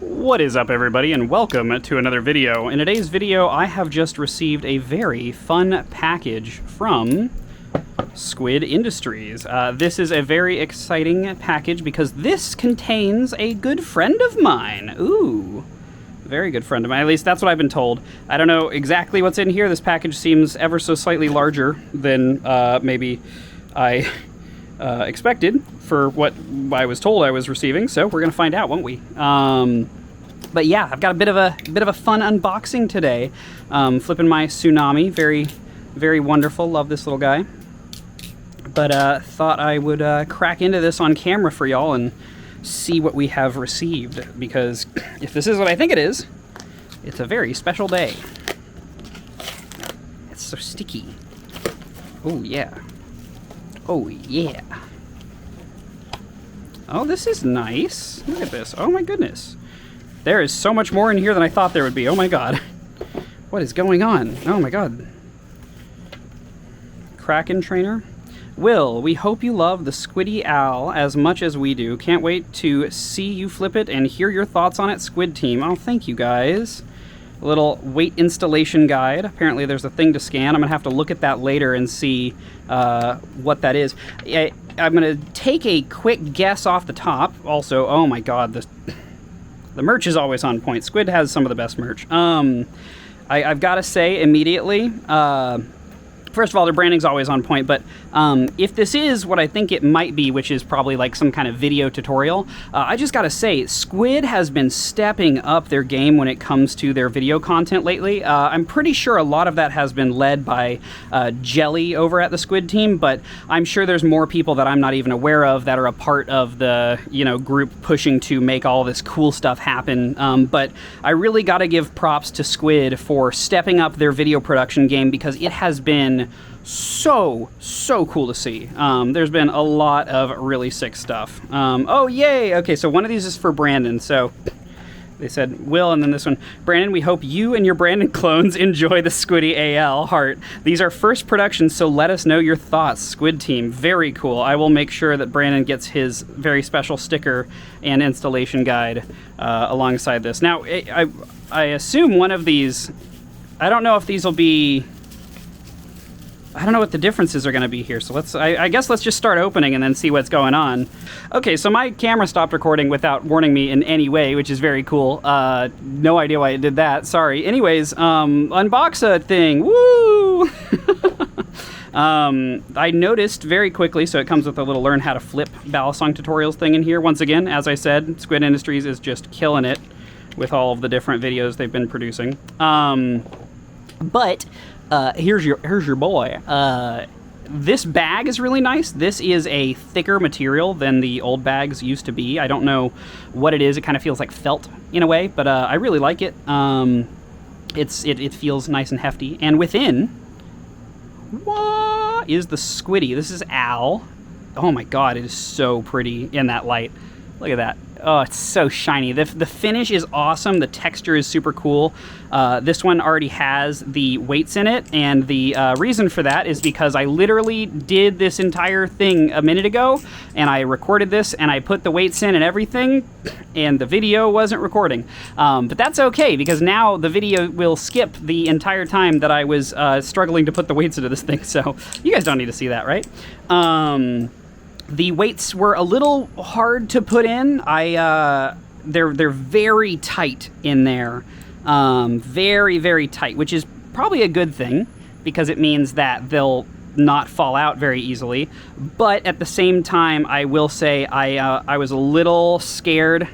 What is up, everybody, and welcome to another video. In today's video, I have just received a very fun package from Squid Industries. This is a very exciting package because this contains a good friend of mine. Ooh, very good friend of mine. At least that's what I've been told. I don't know exactly what's in here. This package seems ever so slightly larger than maybe I expected for what I was told I was receiving, so we're gonna find out, won't we? But yeah, I've got a bit of a fun unboxing today. Flipping my Tsunami, very wonderful. Love this little guy. But thought I would crack into this on camera for y'all and see what we have received, because if this is what I think it is, it's a very special day. It's so sticky. Oh yeah. Oh yeah. Oh, this is nice. Look at this. Oh my goodness. There is so much more in here than I thought there would be. Oh my god. What is going on? Oh my god. Kraken trainer. Will, we hope you love the Squiddy-AL as much as we do. Can't wait to see you flip it and hear your thoughts on it, Squid Team. Oh, thank you guys. A little weight installation guide. Apparently there's a thing to scan. I'm going to have to look at that later and see what that is. I'm going to take a quick guess off the top. Also, oh my god, the merch is always on point. Squid has some of the best merch. I've got to say immediately, first of all, their branding's always on point, but if this is what I think it might be, which is probably like some kind of video tutorial, I just gotta say, Squid has been stepping up their game when it comes to their video content lately. I'm pretty sure a lot of that has been led by Jelly over at the Squid team, but I'm sure there's more people that I'm not even aware of that are a part of the, group pushing to make all this cool stuff happen. But I really gotta give props to Squid for stepping up their video production game, because it has been so cool to see. There's been a lot of really sick stuff. Oh yay! Okay, so one of these is for Brandon. So they said Will, and then this one, Brandon, we hope you and your Brandon clones enjoy the Squiddy-AL heart. These are first productions, so let us know your thoughts, Squid team. Very cool. I will make sure that Brandon gets his very special sticker and installation guide alongside this. Now, I assume one of these, I don't know if these will be, I don't know what the differences are going to be here, so I guess let's just start opening and then see what's going on. Okay, so my camera stopped recording without warning me in any way, which is very cool. No idea why it did that, sorry. Anyways, unbox a thing, woo! I noticed very quickly, so it comes with a little learn how to flip Balisong tutorials thing in here. Once again, as I said, Squid Industries is just killing it with all of the different videos they've been producing. But here's your boy. This bag is really nice. This is a thicker material than the old bags used to be. I don't know what it is. It kind of feels like felt in a way, but I really like it. It feels nice and hefty. And within, what is the Squiddy? This is Al. Oh my god, it is so pretty in that light. Look at that. Oh, it's so shiny. The finish is awesome. The texture is super cool. This one already has the weights in it, and the reason for that is because I literally did this entire thing a minute ago, and I recorded this, and I put the weights in and everything, and the video wasn't recording. But that's okay, because now the video will skip the entire time that I was struggling to put the weights into this thing, so you guys don't need to see that, right? The weights were a little hard to put in. They're very tight in there. Very tight, which is probably a good thing, because it means that they'll not fall out very easily. But at the same time, I will say I was a little scared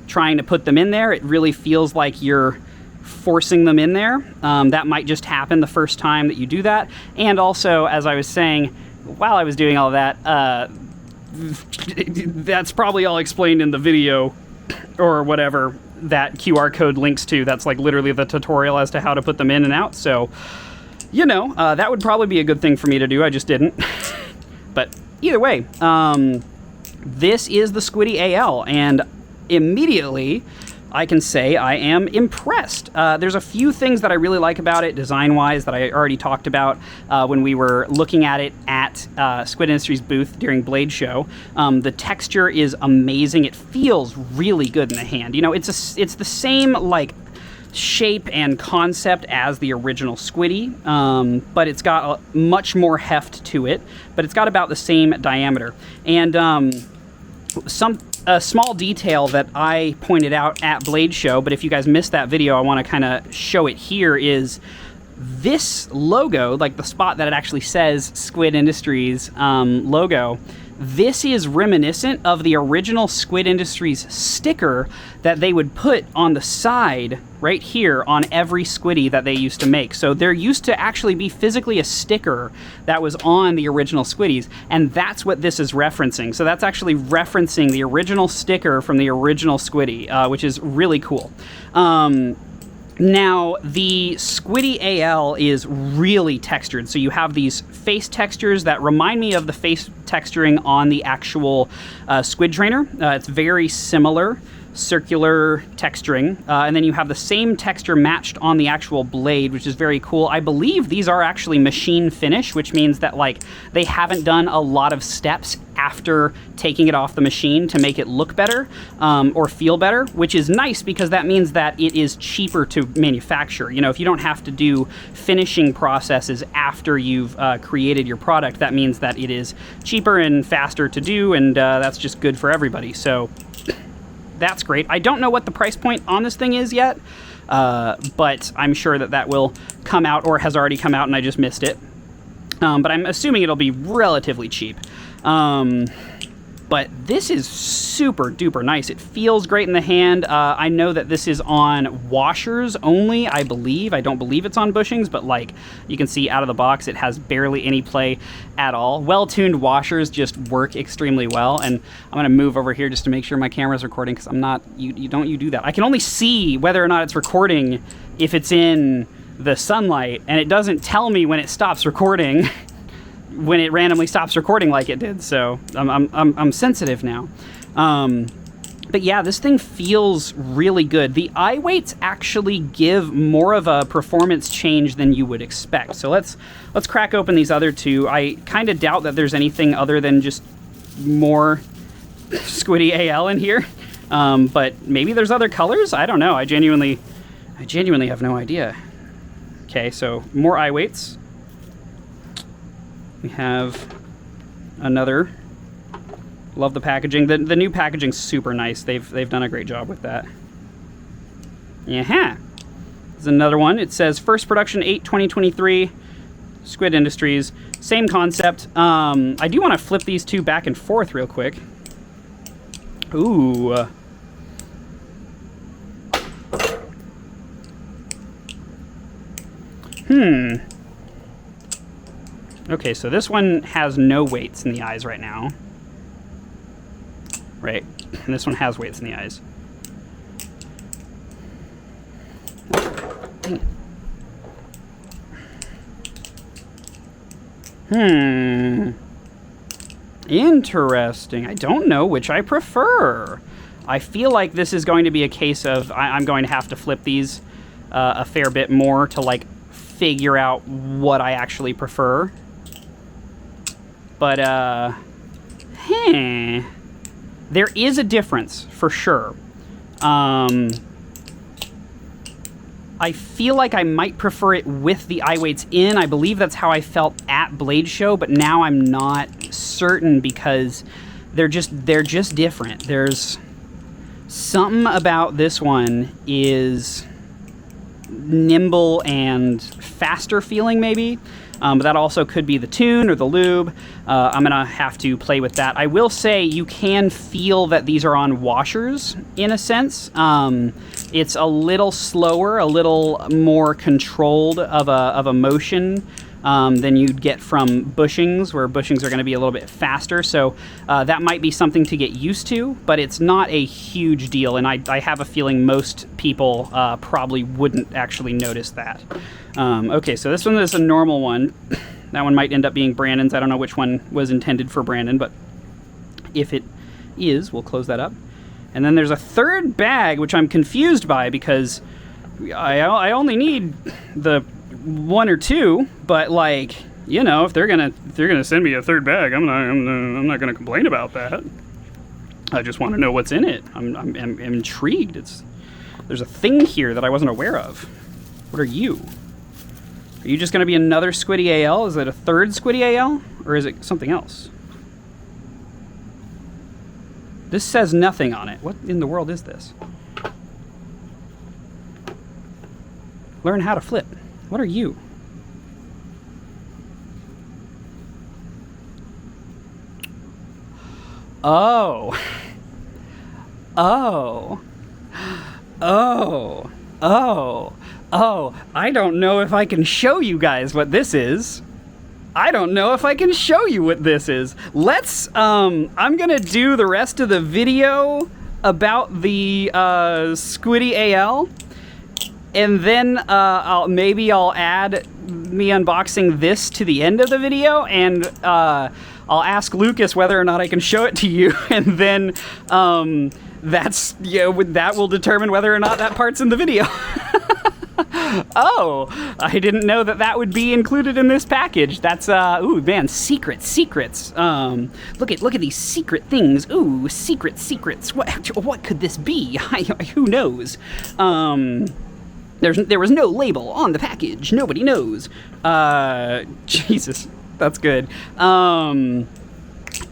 trying to put them in there. It really feels like you're forcing them in there. That might just happen the first time that you do that. And also, as I was saying, while I was doing all of that, that's probably all explained in the video or whatever that QR code links to. That's like literally the tutorial as to how to put them in and out. So, that would probably be a good thing for me to do. I just didn't. But either way, this is the Squiddy-AL, and immediately I can say I am impressed. There's a few things that I really like about it, design-wise, that I already talked about when we were looking at it at Squid Industries' booth during Blade Show. The texture is amazing. It feels really good in the hand. You know, it's the same, like, shape and concept as the original Squiddy, but it's got a much more heft to it, but it's got about the same diameter. And a small detail that I pointed out at Blade Show, but if you guys missed that video, I want to kind of show it here, is this logo, like the spot that it actually says Squid Industries logo, this is reminiscent of the original Squid Industries sticker that they would put on the side right here on every Squiddy that they used to make. So there used to actually be physically a sticker that was on the original Squiddies, and that's what this is referencing. So that's actually referencing the original sticker from the original Squiddy, which is really cool. Now, the Squiddy-AL is really textured, so you have these face textures that remind me of the face texturing on the actual Squid Trainer. It's very similar, circular texturing, and then you have the same texture matched on the actual blade, which is very cool. I believe these are actually machine finish, which means that, like, they haven't done a lot of steps after taking it off the machine to make it look better or feel better, which is nice because that means that it is cheaper to manufacture. You know, if you don't have to do finishing processes after you've created your product, that means that it is cheaper and faster to do, and that's just good for everybody. So that's great. I don't know what the price point on this thing is yet, but I'm sure that that will come out or has already come out and I just missed it. But I'm assuming it'll be relatively cheap. But this is super duper nice. It feels great in the hand. I know that this is on washers only, I believe. I don't believe it's on bushings, but like you can see out of the box, it has barely any play at all. Well-tuned washers just work extremely well. And I'm gonna move over here just to make sure my camera's recording, because I'm not, you don't do that. I can only see whether or not it's recording if it's in the sunlight, and it doesn't tell me when it stops recording. When it randomly stops recording like it did, so I'm sensitive now. But yeah, this thing feels really good. The eye weights actually give more of a performance change than you would expect. So let's crack open these other two. I kind of doubt that there's anything other than just more Squiddy-AL in here, but maybe there's other colors. I don't know. I genuinely have no idea. Okay, so more eye weights. We have another. Love the packaging. The new packaging's super nice. They've done a great job with that. Yeah. There's another one. It says first production 8/2023, Squid Industries. Same concept. I do want to flip these two back and forth real quick. Ooh. Okay, so this one has no weights in the eyes right now. Right, and this one has weights in the eyes. Interesting. I don't know which I prefer. I feel like this is going to be a case of I'm going to have to flip these a fair bit more to like figure out what I actually prefer. But, there is a difference, for sure. I feel like I might prefer it with the eye weights in. I believe that's how I felt at Blade Show, but now I'm not certain because they're just different. There's something about this one is nimble and faster feeling, maybe. But that also could be the tune or the lube. I'm going to have to play with that. I will say you can feel that these are on washers, in a sense. It's a little slower, a little more controlled of a motion than you'd get from bushings, where bushings are going to be a little bit faster. So that might be something to get used to, but it's not a huge deal. And I have a feeling most people probably wouldn't actually notice that. Okay, so this one is a normal one. That one might end up being Brandon's. I don't know which one was intended for Brandon, but if it is, we'll close that up. And then there's a third bag, which I'm confused by because I only need the 1 or 2, but like, you know, if they're gonna send me a third bag, I'm not gonna complain about that. I just want to know what's in it. I'm intrigued. There's a thing here that I wasn't aware of. What are you? Are you just gonna be another Squiddy-AL? Is it a third Squiddy-AL, or is it something else? This says nothing on it. What in the world is this? Learn how to flip. What are you? Oh. Oh. Oh. Oh. Oh. I don't know if I can show you guys what this is. I don't know if I can show you what this is. Let's, I'm gonna do the rest of the video about the Squiddy-AL, and then I'll add me unboxing this to the end of the video, and I'll ask Lucas whether or not I can show it to you, and then that will determine whether or not that part's in the video. Oh, I didn't know that would be included in this package. That's ooh man, secrets. Look at these secret things. Ooh, secrets. What could this be? Who knows? There was no label on the package. Nobody knows. Jesus, that's good.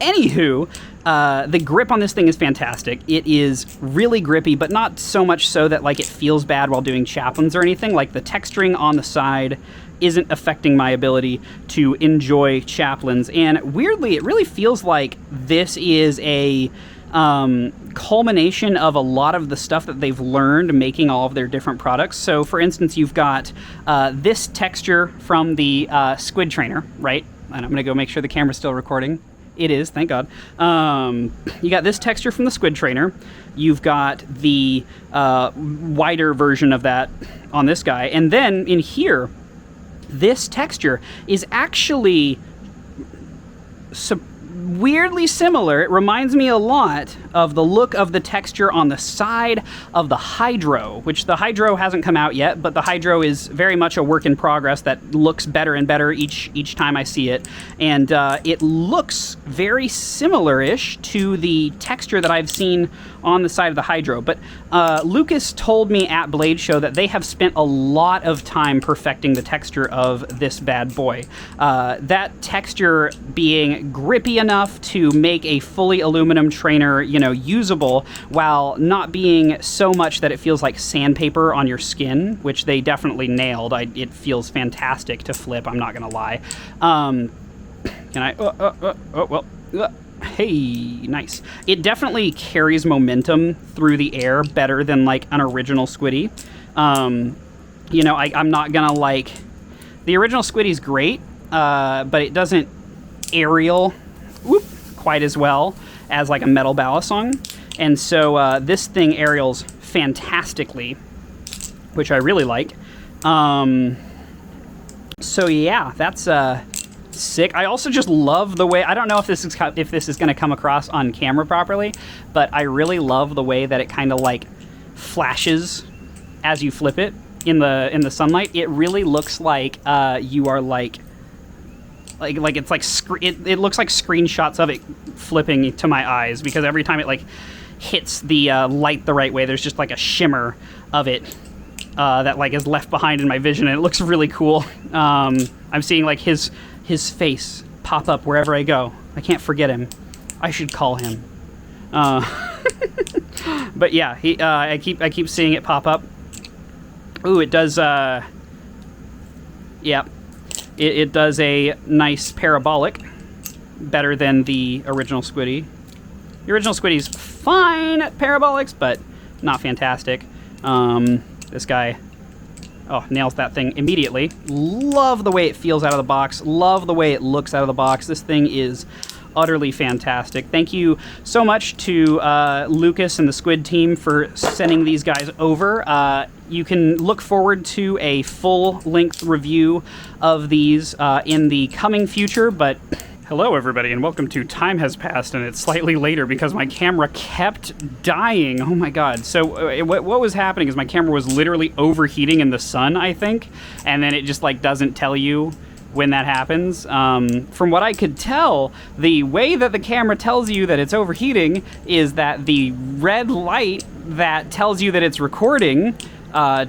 Anywho, the grip on this thing is fantastic. It is really grippy, but not so much so that like it feels bad while doing chaplains or anything. Like the texturing on the side isn't affecting my ability to enjoy chaplains. And weirdly, it really feels like this is a culmination of a lot of the stuff that they've learned making all of their different products. So for instance, you've got this texture from the Squid trainer, right? And I'm gonna go make sure the camera's still recording. It is, thank God. You got this texture from the Squid trainer. You've got the wider version of that on this guy. And then in here, this texture is actually weirdly similar. It reminds me a lot of the look of the texture on the side of the Hydro, which the Hydro hasn't come out yet, but the Hydro is very much a work in progress that looks better and better each time I see it. And it looks very similar-ish to the texture that I've seen on the side of the Hydro. But Lucas told me at Blade Show that they have spent a lot of time perfecting the texture of this bad boy. That texture being grippy enough to make a fully aluminum trainer, you know, usable, while not being so much that it feels like sandpaper on your skin, which they definitely nailed. It feels fantastic to flip, I'm not gonna lie. Can I, hey, nice. It definitely carries momentum through the air better than like an original Squiddy. You know, I'm not gonna like, the original Squiddy's great, but it doesn't aerial quite as well as like a metal Balisong. And so this thing aerials fantastically, which I really like. So yeah, that's sick. I also just love the way, I don't know if this is going to come across on camera properly, but I really love the way that it kind of like flashes as you flip it in the sunlight. It really looks like you are like it's like it looks like screenshots of it flipping to my eyes, because every time it like hits the light the right way, there's just like a shimmer of it that like is left behind in my vision, and it looks really cool. I'm seeing like his face pop up wherever I go. I can't forget him. I should call him. But yeah, I keep seeing it pop up. Ooh, it does. Yeah. It does a nice parabolic, better than the original Squiddy. The original Squiddy's fine at parabolics, but not fantastic. This guy, oh, nails that thing immediately. Love the way it feels out of the box. Love the way it looks out of the box. This thing is utterly fantastic. Thank you so much to Lucas and the Squid team for sending these guys over. You can look forward to a full-length review of these in the coming future, but Hello everybody and welcome to Time Has Passed, and it's slightly later because my camera kept dying. Oh my god. So what was happening is my camera was literally overheating in the sun, I think, and then it just like doesn't tell you when that happens. From what I could tell, the way that the camera tells you that it's overheating is that the red light that tells you that it's recording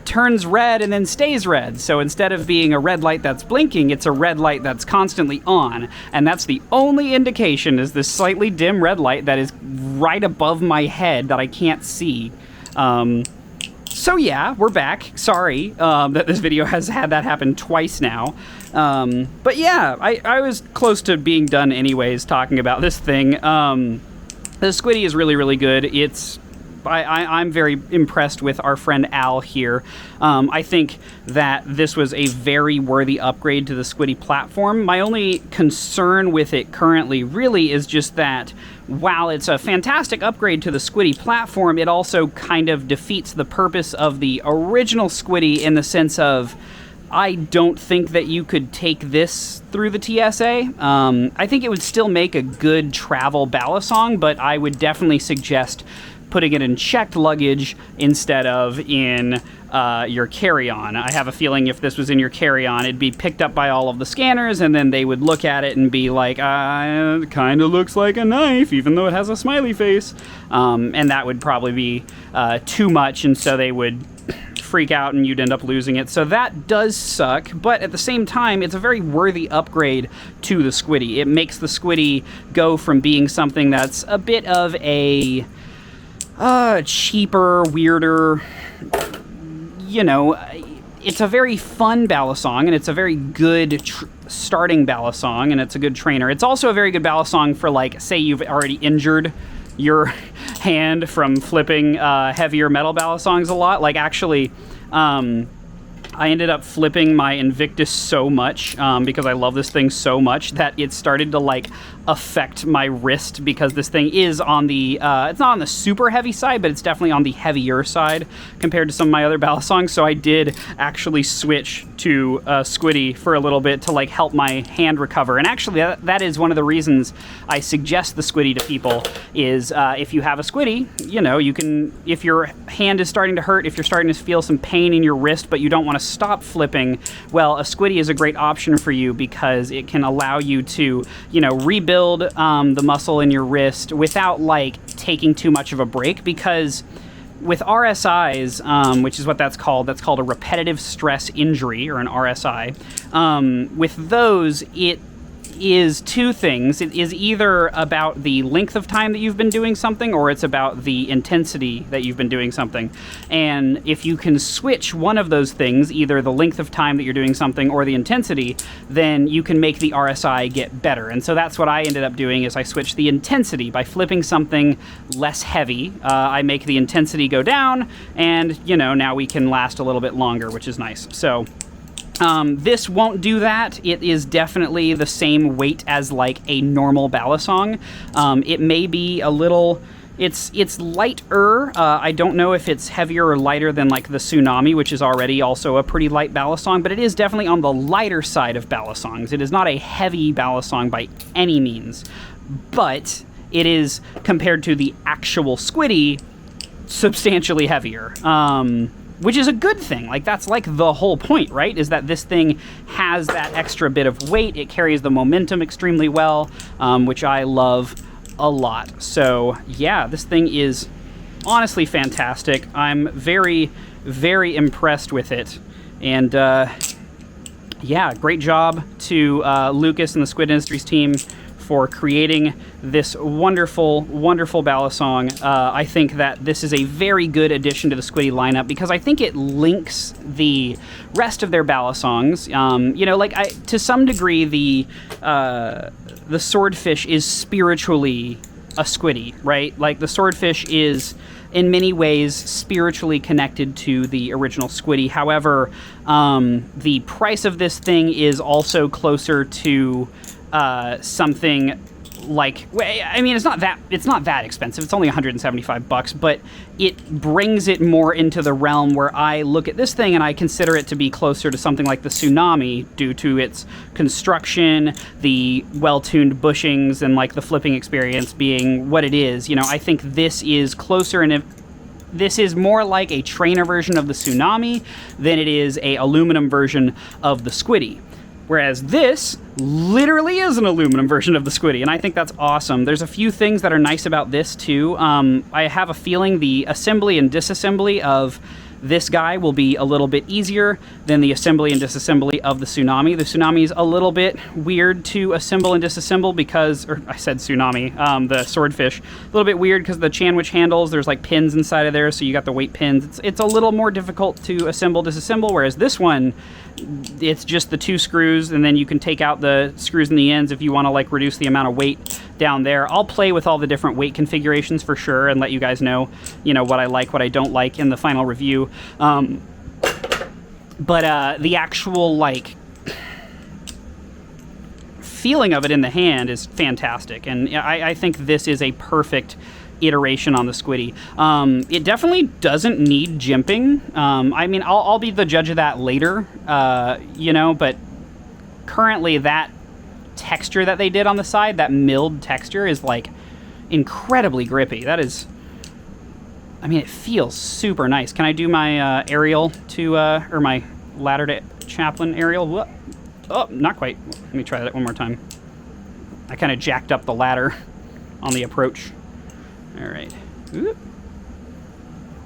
turns red and then stays red. So instead of being a red light that's blinking, it's a red light that's constantly on. And that's the only indication, is this slightly dim red light that is right above my head that I can't see. So yeah, we're back. Sorry that this video has had that happen twice now. But yeah, I was close to being done anyways talking about this thing. The Squiddy is really, really good. I'm very impressed with our friend Al here. I think that this was a very worthy upgrade to the Squiddy platform. My only concern with it currently really is just that while it's a fantastic upgrade to the Squiddy platform, it also kind of defeats the purpose of the original Squiddy in the sense of I don't think that you could take this through the TSA. I think it would still make a good travel Balisong, but I would definitely suggest putting it in checked luggage instead of in your carry-on. I have a feeling if this was in your carry-on, it'd be picked up by all of the scanners, and then they would look at it and be like, it kind of looks like a knife, even though it has a smiley face. And that would probably be too much, and so they would freak out and you'd end up losing it. So that does suck, but at the same time, it's a very worthy upgrade to the Squiddy. It makes the Squiddy go from being something that's a bit of a cheaper, weirder, you know, it's a very fun Balisong, and it's a very good starting Balisong, and it's a good trainer. It's also a very good Balisong for, like, say you've already injured your hand from flipping heavier metal Balisongs a lot. Like, actually, I ended up flipping my Invictus so much because I love this thing so much that it started to like affect my wrist, because this thing is on the it's not on the super heavy side, but it's definitely on the heavier side compared to some of my other Balisongs. So I did actually switch to Squiddy for a little bit to like help my hand recover. And actually that is one of the reasons I suggest the Squiddy to people is if you have a Squiddy, you know, you can, if your hand is starting to hurt, if you're starting to feel some pain in your wrist but you don't want to stop flipping, well, a Squiddy is a great option for you because it can allow you to, you know, rebuild the muscle in your wrist without like taking too much of a break. Because with RSIs, which is what that's called a repetitive stress injury, or an RSI. With those, it is two things. It is either about the length of time that you've been doing something, or it's about the intensity that you've been doing something. And if you can switch one of those things, either the length of time that you're doing something or the intensity, then you can make the RSI get better. And so that's what I ended up doing, is I switched the intensity. By flipping something less heavy, I make the intensity go down, and, you know, now we can last a little bit longer, which is nice. So this won't do that. It is definitely the same weight as like a normal Balisong. It may be a little, it's lighter. I don't know if it's heavier or lighter than like the Tsunami, which is already also a pretty light Balisong, but it is definitely on the lighter side of Balisongs. It is not a heavy Balisong by any means, but it is, compared to the actual Squiddy, substantially heavier. Which is a good thing. Like, that's like the whole point, right? Is that this thing has that extra bit of weight. It carries the momentum extremely well, which I love a lot. So yeah, this thing is honestly fantastic. I'm very, very impressed with it. And yeah, great job to Lucas and the Squid Industries team for creating this wonderful, wonderful Balisong. I think that this is a very good addition to the Squiddy lineup because I think it links the rest of their Balisongs. You know, like, to some degree, the Swordfish is spiritually a Squiddy, right? Like, the Swordfish is, in many ways, spiritually connected to the original Squiddy. However, the price of this thing is also closer to something like, I mean, it's not that expensive. It's only 175 bucks, but it brings it more into the realm where I look at this thing and I consider it to be closer to something like the Tsunami due to its construction, the well-tuned bushings, and like the flipping experience being what it is. You know, I think this is closer, and this is more like a trainer version of the Tsunami than it is a aluminum version of the Squiddy. Whereas this literally is an aluminum version of the Squiddy, and I think that's awesome. There's a few things that are nice about this, too. I have a feeling the assembly and disassembly of this guy will be a little bit easier than the assembly and disassembly of the Tsunami. The Tsunami is a little bit weird to assemble and disassemble because, or I said Tsunami, the swordfish, a little bit weird because the Chanwich handles, there's like pins inside of there, so you got the weight pins. It's a little more difficult to assemble, disassemble, whereas this one, it's just the 2 screws, and then you can take out the screws in the ends if you want to like reduce the amount of weight down there. I'll play with all the different weight configurations for sure and let you guys know, you know, what I like, what I don't like in the final review. But the actual like feeling of it in the hand is fantastic, and I think this is a perfect iteration on the Squiddy. It definitely doesn't need jimping. I mean, I'll be the judge of that later, you know, but currently that texture that they did on the side, that milled texture, is like incredibly grippy. That is, I mean, it feels super nice. Can I do my aerial to, or my ladder to chaplain aerial? What? Oh, not quite. Let me try that one more time. I kind of jacked up the ladder on the approach. All right. Oop.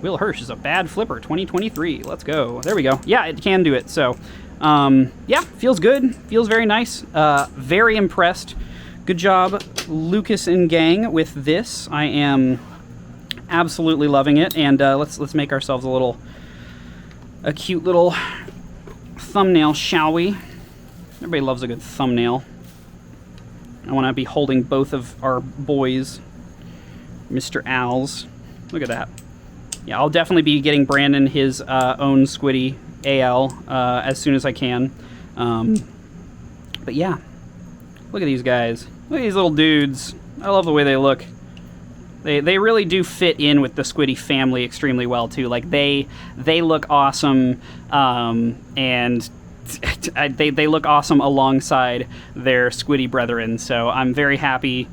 Will Hirsch is a bad flipper, 2023. Let's go. There we go. Yeah, it can do it. So, yeah, feels good. Feels very nice. Very impressed. Good job, Lucas and gang, with this. I am absolutely loving it. And let's make ourselves a cute little thumbnail, shall we? Everybody loves a good thumbnail. I want to be holding both of our boys, Mr. Al's. Look at that. Yeah, I'll definitely be getting Brandon his own Squiddy-AL as soon as I can. But yeah, look at these guys. Look at these little dudes. I love the way they look. They really do fit in with the Squiddy family extremely well too. Like they look awesome, and they look awesome alongside their Squiddy brethren. So I'm very happy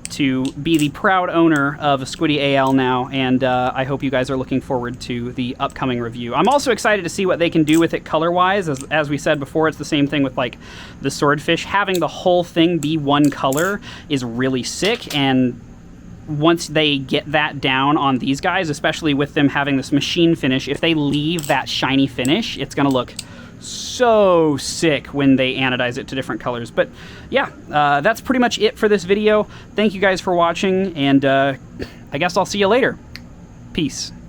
to be the proud owner of a Squiddy-AL now, and I hope you guys are looking forward to the upcoming review. I'm also excited to see what they can do with it color-wise. As we said before, it's the same thing with like the swordfish. Having the whole thing be one color is really sick, and once they get that down on these guys, especially with them having this machine finish, if they leave that shiny finish, it's gonna look so sick when they anodize it to different colors. But yeah, that's pretty much it for this video. Thank you guys for watching, and I guess I'll see you later. Peace.